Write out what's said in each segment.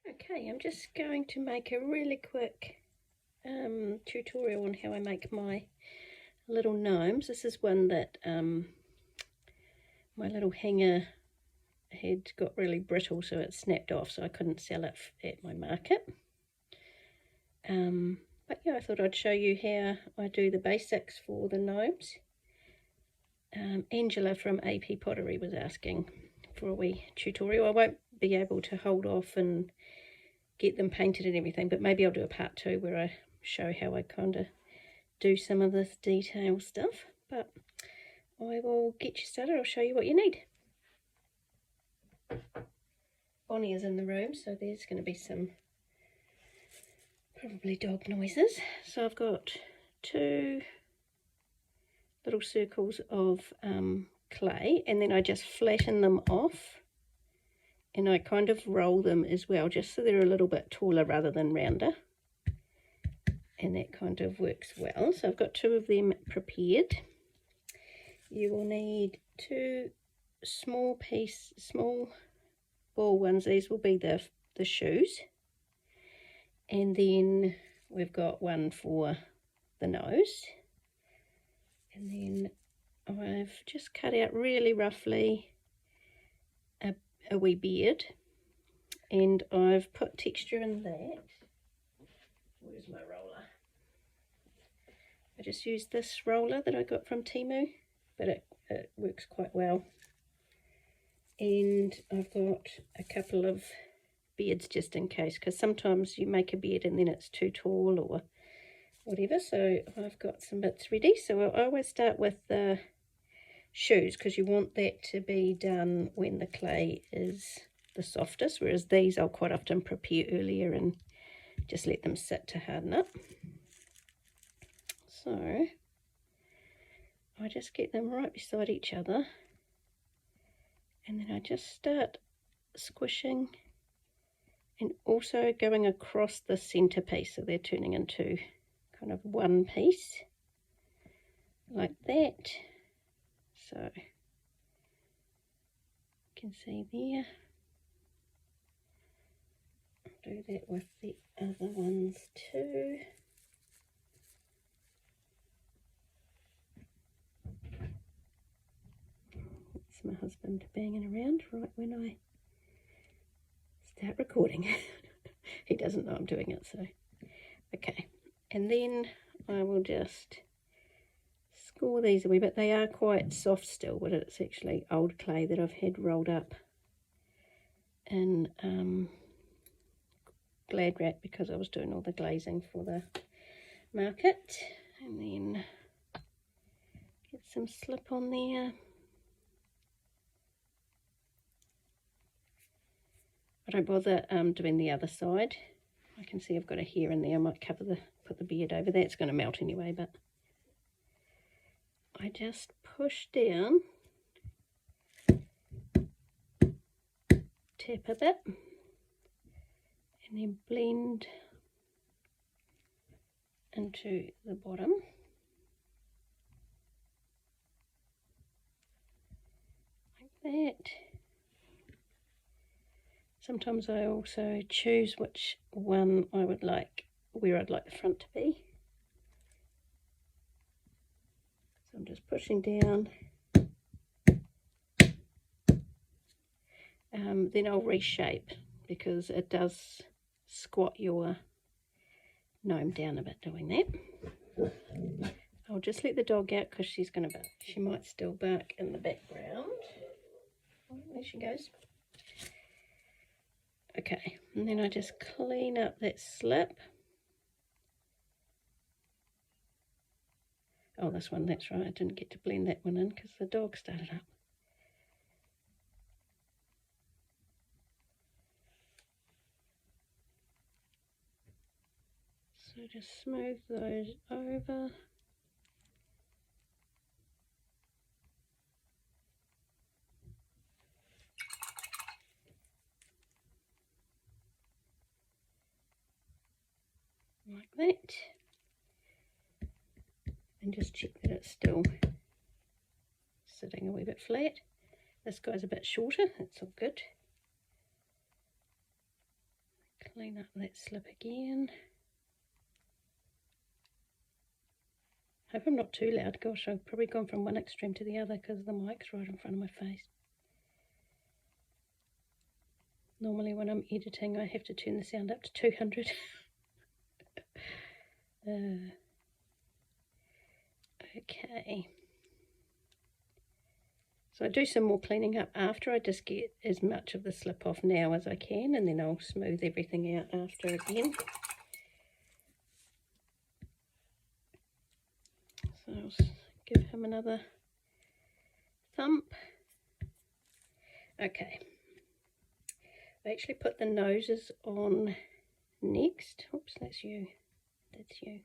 Okay, I'm just going to make a really quick tutorial on how I make my little gnomes. This is one that my little hanger had got really brittle, so it snapped off, so I couldn't sell it at my market. But yeah, I thought I'd show you how I do the basics for the gnomes. Angela from AP Pottery was asking for a wee tutorial. I won't be able to hold off and get them painted and everything, but maybe I'll do a part 2 where I show how I kind of do some of this detail stuff. But I will get you started. I'll show you what you need. Bonnie is in the room, so there's going to be some probably dog noises. So I've got 2 little circles of clay, and then I just flatten them off, and I kind of roll them as well, just so they're a little bit taller rather than rounder, and that kind of works well. So I've got 2 of them prepared. You will need 2 small ball ones. These will be the shoes, and then we've got one for the nose, and then I've just cut out really roughly a wee beard, and I've put texture in that. Where's my roller? I just used this roller that I got from Temu, but it works quite well. And I've got a couple of beards just in case, because sometimes you make a beard and then it's too tall or whatever. So I've got some bits ready. So I always start with the shoes, because you want that to be done when the clay is the softest, whereas these I'll quite often prepare earlier and just let them sit to harden up. So I just get them right beside each other, and then I just start squishing and also going across the center piece, so they're turning into kind of one piece like that. So you can see there. I'll do that with the other ones too. That's my husband banging around right when I start recording. He doesn't know I'm doing it, so okay. And then I will just score these a wee bit. They are quite soft still, but it's actually old clay that I've had rolled up in Glad Wrap, because I was doing all the glazing for the market. And then get some slip on there. I don't bother doing the other side. I can see I've got a hair in there. I might put the beard over that. It's going to melt anyway, but I just push down, tap a bit, and then blend into the bottom. Like that. Sometimes I also choose which one I would like, where I'd like the front to be. So I'm just pushing down. Then I'll reshape, because it does squat your gnome down a bit doing that. I'll just let the dog out, because she might still bark in the background. Oh, there she goes. Okay, and then I just clean up that slip. Oh, this one, that's right, I didn't get to blend that one in because the dog started up. So just smooth those over. Like that. And just check that it's still sitting a wee bit flat. This guy's a bit shorter, that's all good. clean up that slip again. Hope I'm not too loud. Gosh, I've probably gone from one extreme to the other because the mic's right in front of my face. Normally when I'm editing I have to turn the sound up to 200. Okay. So I do some more cleaning up after. I just get as much of the slip off now as I can, and then I'll smooth everything out after again. So I'll give him another thump. Okay. I actually put the noses on next. Oops, that's you. That's you.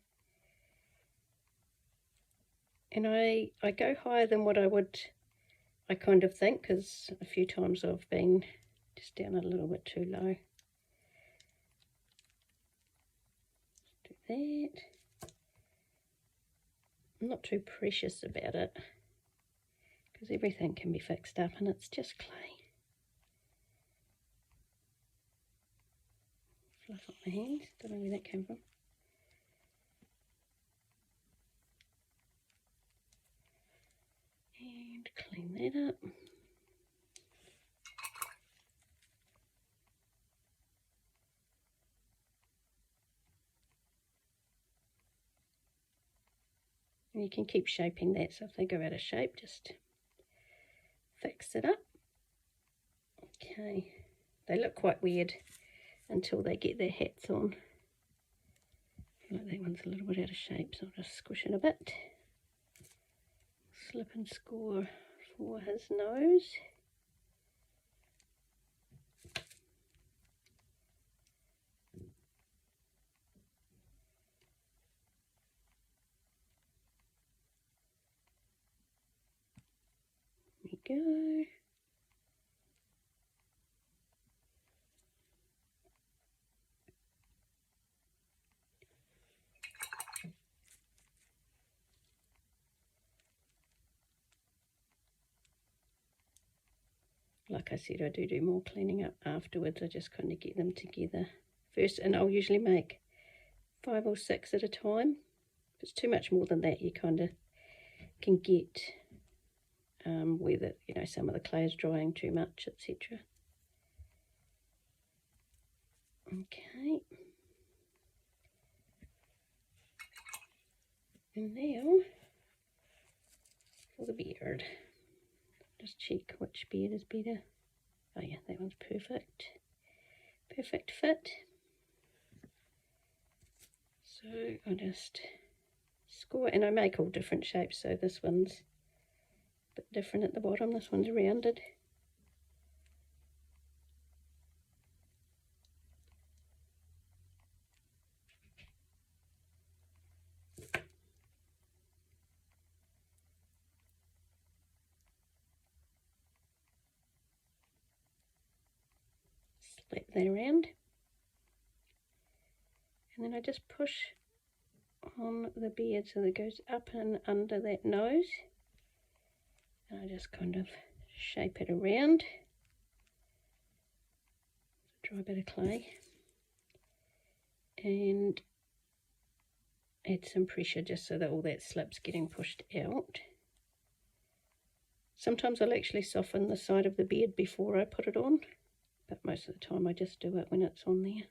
And I go higher than what I kind of think, because a few times I've been just down a little bit too low. Do that. I'm not too precious about it, because everything can be fixed up and it's just clay. Fluff up my hands, don't know where that came from. And clean that up. And you can keep shaping that, so if they go out of shape, just fix it up. Okay, they look quite weird until they get their hats on. I feel like that one's a little bit out of shape, so I'll just squish it a bit. Slip and score for his nose. There we go. Like I said, I do more cleaning up afterwards. I just kind of get them together first, and I'll usually make 5 or 6 at a time. If it's too much more than that, you kind of can get whether, you know, some of the clay is drying too much, etc. Okay. And now for the beard. Just check which beard is better. Oh yeah, that one's perfect. Perfect fit. So I just score, and I make all different shapes, so this one's a bit different at the bottom, this one's rounded. Slap that around, and then I just push on the beard so that it goes up and under that nose, and I just kind of shape it around. Dry bit of clay and add some pressure just so that all that slip's getting pushed out. Sometimes I'll actually soften the side of the beard before I put it on, but most of the time I just do it when it's on there.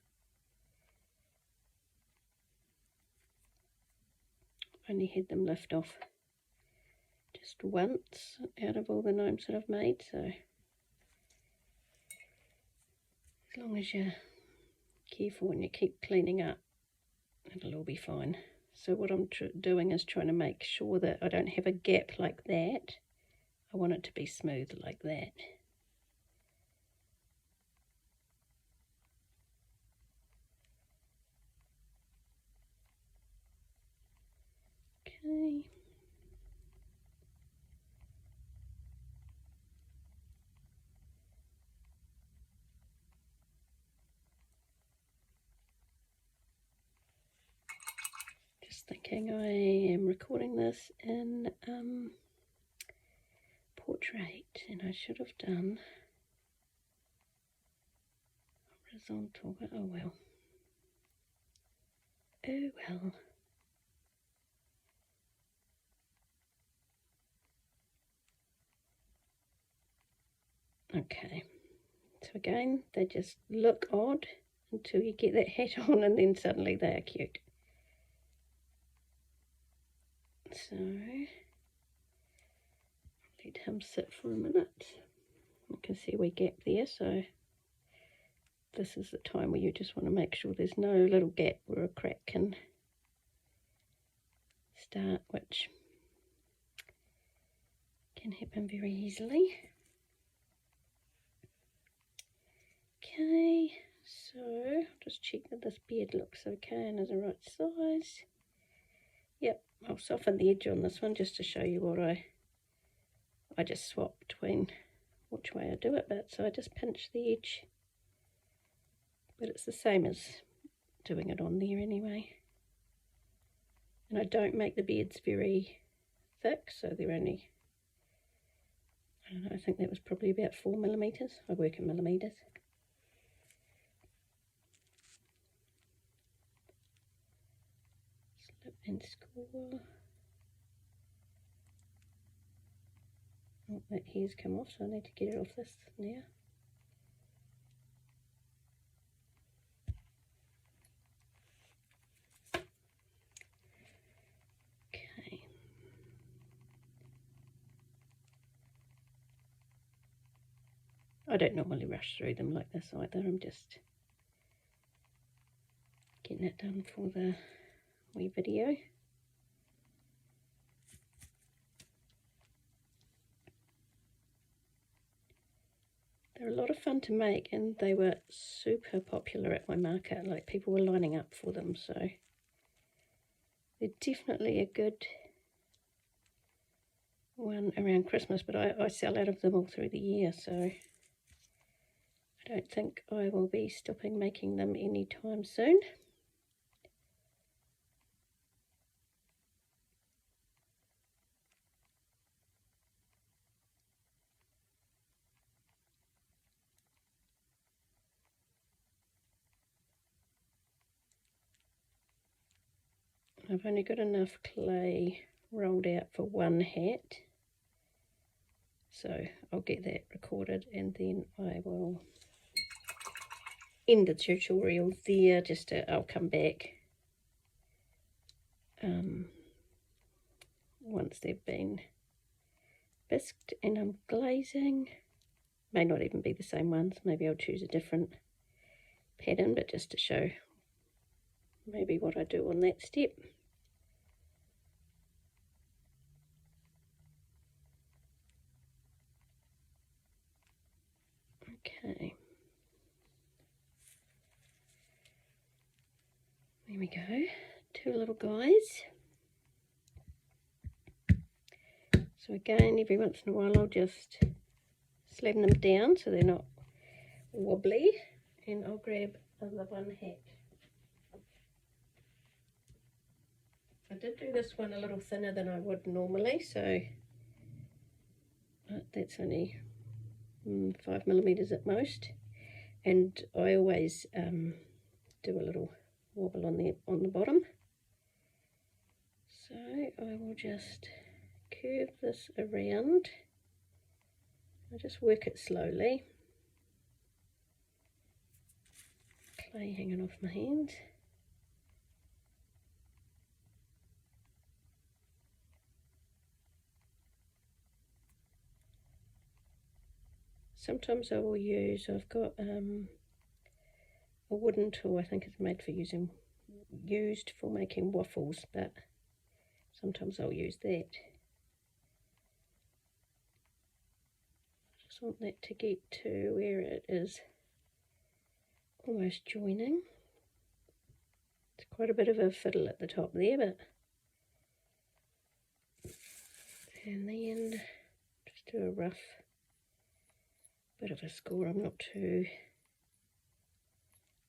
Only had them lift off just once out of all the gnomes that I've made, so as long as you're careful and you keep cleaning up, it'll all be fine. So what I'm doing is trying to make sure that I don't have a gap like that. I want it to be smooth like that. Okay. Just thinking I am recording this in portrait, and I should have done horizontal, but oh well. Oh well. Okay, so again, they just look odd until you get that hat on, and then suddenly they are cute. So let him sit for a minute. You can see we gap there, so this is the time where you just want to make sure there's no little gap where a crack can start, which can happen very easily. Okay, so I'll just check that this beard looks okay and is the right size. Yep, I'll soften the edge on this one just to show you what I just swap between which way I do it, but so I just pinch the edge, but it's the same as doing it on there anyway. And I don't make the beards very thick, so they're only, I don't know, I think that was probably about 4mm. I work in millimeters. Slip and score. Oh, that hair's come off, so I need to get it off this now. Okay. I don't normally rush through them like this either. I'm just getting it done for the wee video. They're a lot of fun to make, and they were super popular at my market. Like, people were lining up for them, so they're definitely a good one around Christmas, but I sell out of them all through the year, so I don't think I will be stopping making them anytime soon. I've only got enough clay rolled out for one hat, so I'll get that recorded and then I will end the tutorial there. I'll come back once they've been bisqued and I'm glazing. May not even be the same ones, maybe I'll choose a different pattern, but just to show maybe what I do on that step. Okay, there we go, two little guys. So again, every once in a while I'll just slam them down so they're not wobbly, and I'll grab the one hat. I did do this one a little thinner than I would normally, so that's only 5mm at most, and I always do a little wobble on the bottom. So I will just curve this around. I just work it slowly. Clay hanging off my hand. Sometimes I will use, I've got a wooden tool, I think it's made for used for making waffles, but sometimes I'll use that. Just want that to get to where it is almost joining. It's quite a bit of a fiddle at the top there, but and then just do a rough bit of a score. I'm not too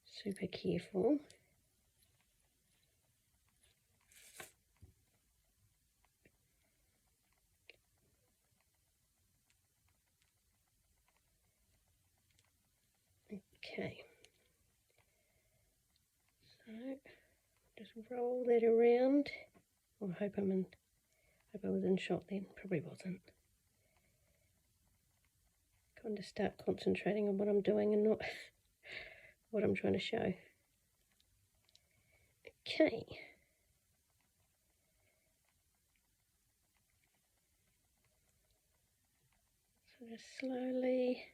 super careful. Okay, so Just roll that around. Oh, I hope I was in shot then. Probably wasn't. Kind of start concentrating on what I'm doing and not what I'm trying to show. Okay. So just slowly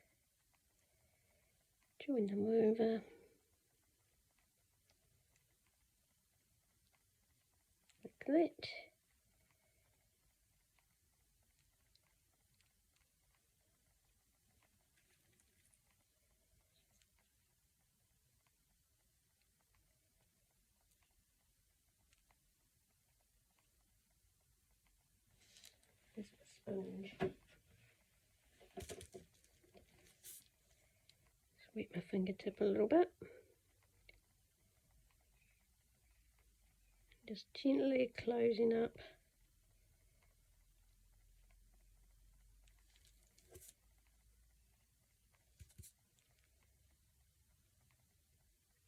join them over. Like that. There's my sponge. Just wet my fingertip a little bit. Just gently closing up.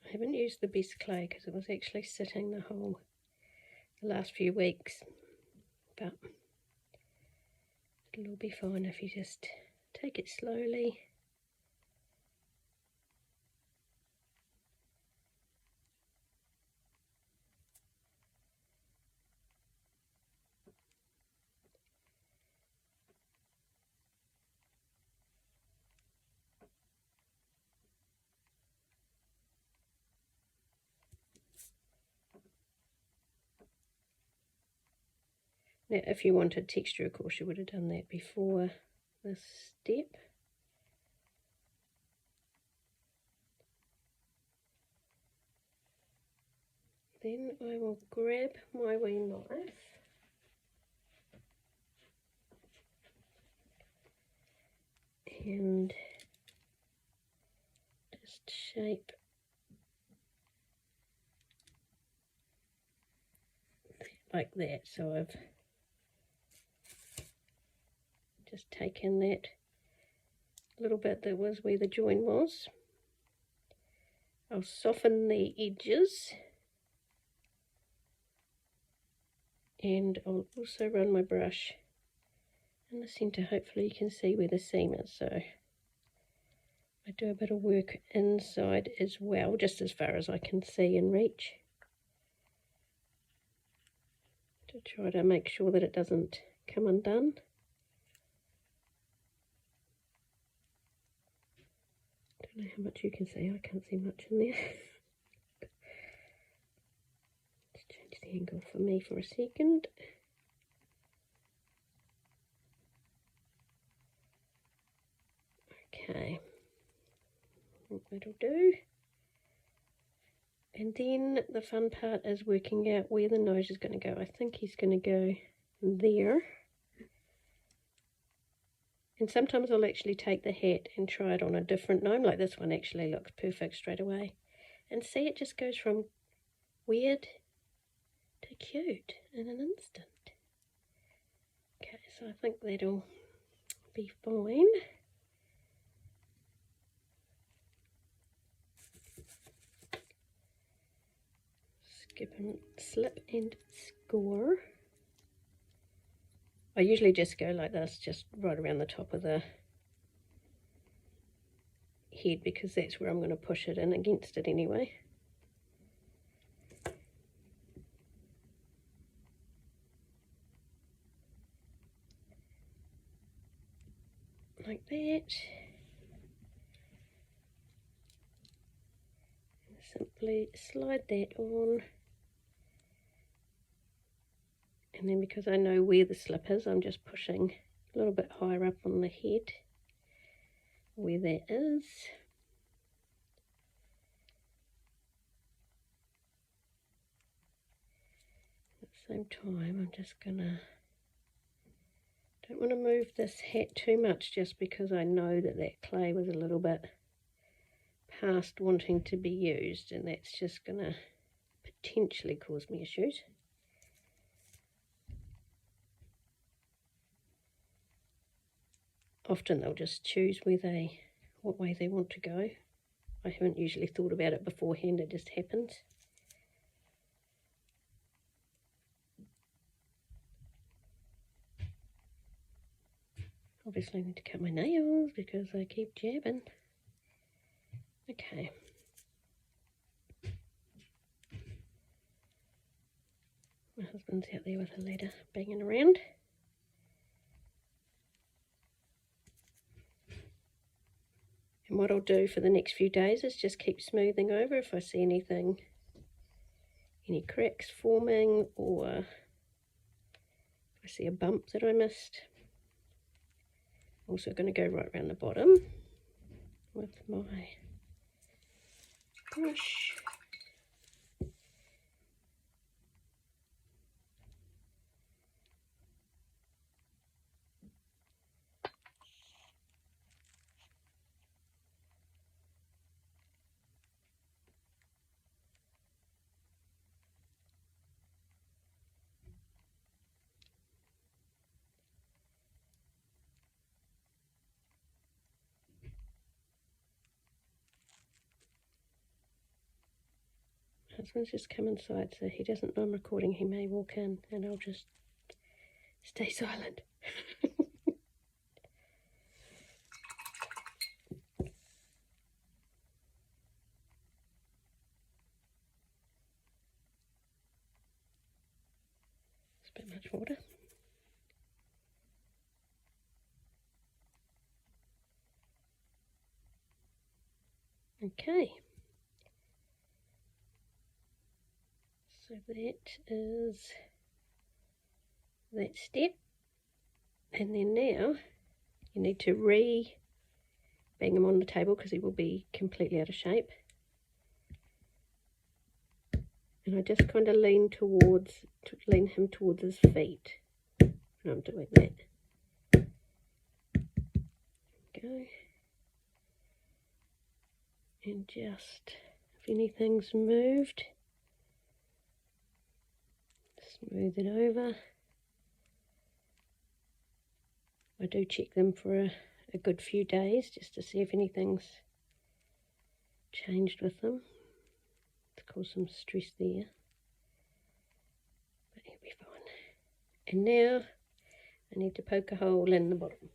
I haven't used the best clay because it was actually sitting the last few weeks, but it'll all be fine if you just take it slowly. Now, if you wanted texture, of course, you would have done that before this step. Then I will grab my wee knife and just shape like that. So I've just taken that little bit that was where the join was. I'll soften the edges and I'll also run my brush in the centre. Hopefully you can see where the seam is, so I do a bit of work inside as well, just as far as I can see and reach, to try to make sure that it doesn't come undone. Don't know how much you can see, I can't see much in there. Let's change the angle for me for a second. Okay, I think that'll do. And then the fun part is working out where the nose is going to go. I think he's going to go there. And sometimes I'll actually take the hat and try it on a different gnome, like this one actually looks perfect straight away. And see, it just goes from weird to cute in an instant. Okay, so I think that'll be fine. Skip and slip and score. I usually just go like this, just right around the top of the head, because that's where I'm going to push it in against it anyway. Like that. Simply slide that on. And then because I know where the slip is, I'm just pushing a little bit higher up on the head where that is. At the same time, I'm just gonna, don't want to move this hat too much, just because I know that that clay was a little bit past wanting to be used, and that's just gonna potentially cause me issues. Often they'll just choose what way they want to go. I haven't usually thought about it beforehand, it just happens. Obviously I need to cut my nails because I keep jabbing. Okay. My husband's out there with a ladder banging around. And what I'll do for the next few days is just keep smoothing over if I see anything, any cracks forming, or if I see a bump that I missed. Also going to go right around the bottom with my brush. Husband's just come inside, so he doesn't know I'm recording. He may walk in and I'll just stay silent. It's a bit much water. Okay. So that is that step. And then now you need to bang him on the table because he will be completely out of shape. And I just kind of lean him towards his feet when I'm doing that. Go. And just, if anything's moved, smooth it over. I do check them for a good few days just to see if anything's changed with them. It's caused some stress there, but he'll be fine. And now I need to poke a hole in the bottom.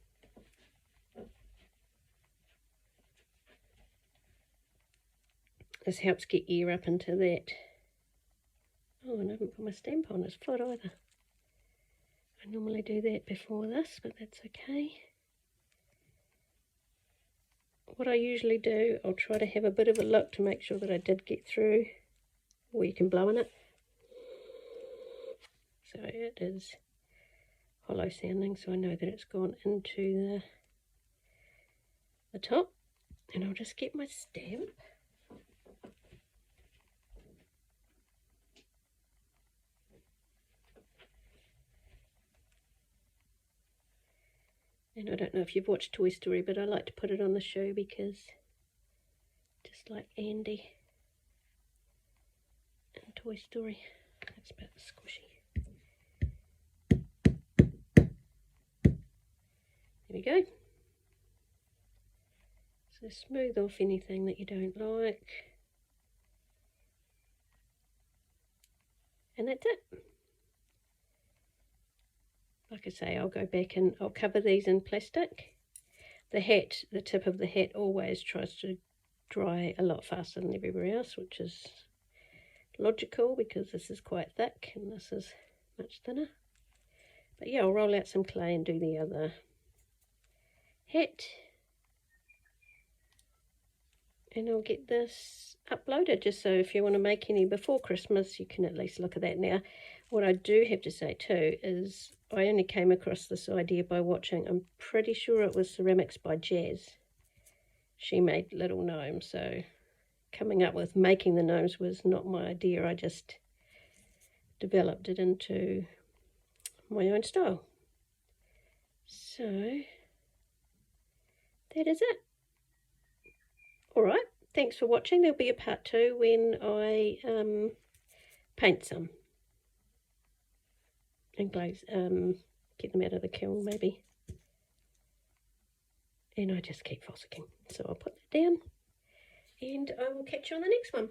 This helps get air up into that. Oh, and I haven't put my stamp on, it's flat either. I normally do that before this, but that's okay. What I usually do, I'll try to have a bit of a look to make sure that I did get through, or you can blow in it. So it is hollow sounding, so I know that it's gone into the top. And I'll just get my stamp. And I don't know if you've watched Toy Story, but I like to put it on the shoe because just like Andy in Toy Story, it's a bit squishy. There we go. So smooth off anything that you don't like. And that's it. Like I say, I'll go back and I'll cover these in plastic. The tip of the hat always tries to dry a lot faster than everywhere else, which is logical because this is quite thick and this is much thinner. But yeah, I'll roll out some clay and do the other hat. And I'll get this uploaded just so if you want to make any before Christmas, you can at least look at that. Now, what I do have to say too is I only came across this idea by watching, I'm pretty sure it was Ceramics by Jazz. She made little gnomes, so coming up with making the gnomes was not my idea. I just developed it into my own style. So that is it. Alright, thanks for watching. There'll be a part 2 when I paint some and glaze, get them out of the kiln maybe. And I just keep fossicking. So I'll put that down and I will catch you on the next one.